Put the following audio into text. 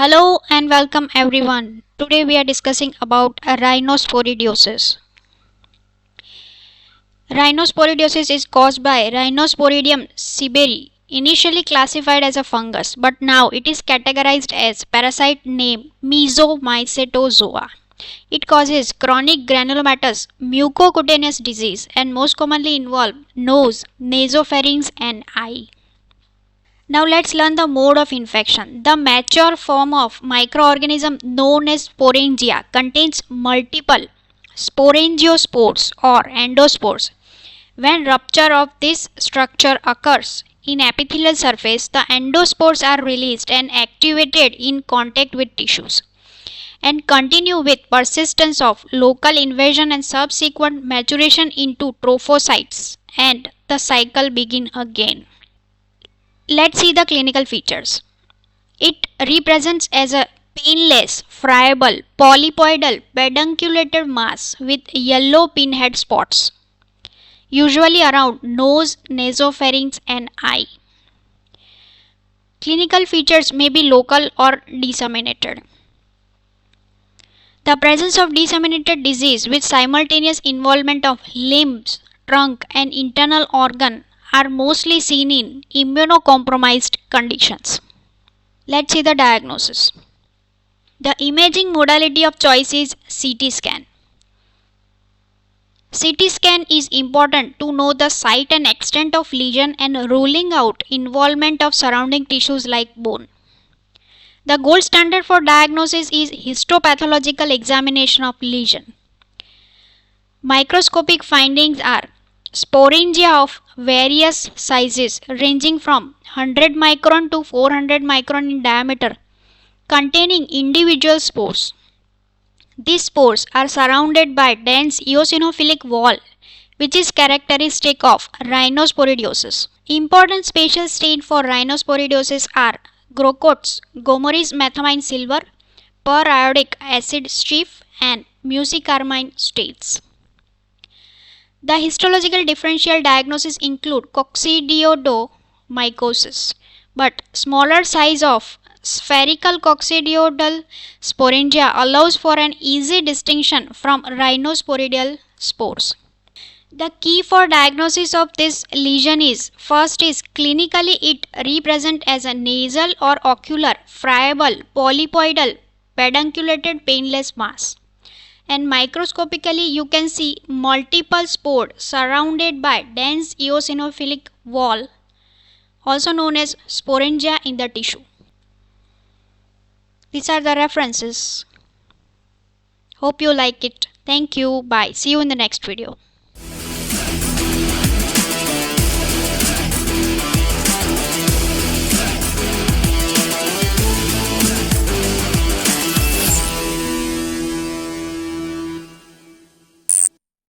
Hello and welcome everyone. Today we are discussing about rhinosporidiosis. Rhinosporidiosis is caused by Rhinosporidium seeberi, initially classified as a fungus, but now it is categorized as parasite named Mesomycetozoa. It causes chronic granulomatous mucocutaneous disease and most commonly involve nose, nasopharynx and eye. Now let's learn the mode of infection. The mature form of microorganism known as sporangia contains multiple sporangiospores or endospores. When rupture of this structure occurs in epithelial surface, the endospores are released and activated in contact with tissues and continue with persistence of local invasion and subsequent maturation into trophocytes, and the cycle begin again. Let's see the clinical features. It represents as a painless, friable, polypoidal, pedunculated mass with yellow pinhead spots, usually around nose, nasopharynx and eye. Clinical features may be local or disseminated. The presence of disseminated disease with simultaneous involvement of limbs, trunk and internal organ are mostly seen in immunocompromised conditions. Let's see the diagnosis. The imaging modality of choice is CT scan. CT scan is important to know the site and extent of lesion and ruling out involvement of surrounding tissues like bone. The gold standard for diagnosis is histopathological examination of lesion. Microscopic findings are sporangia of various sizes ranging from 100 micron to 400 micron in diameter, containing individual spores. These spores are surrounded by dense eosinophilic wall, which is characteristic of rhinosporidiosis. Important spatial stain for rhinosporidiosis are Grocots, Gomorrhoe's methamine silver, periodic acid strophe, and mucicarmine states. The histological differential diagnosis include coccidioidomycosis, but smaller size of spherical coccidioidal sporangia allows for an easy distinction from rhinosporidial spores. The key for diagnosis of this lesion is first is clinically it represents as a nasal or ocular, friable, polypoidal, pedunculated painless mass. And microscopically you can see multiple spores surrounded by dense eosinophilic wall, also known as sporangia in the tissue. These are the references. Hope you like it. Thank you. Bye. See you in the next video.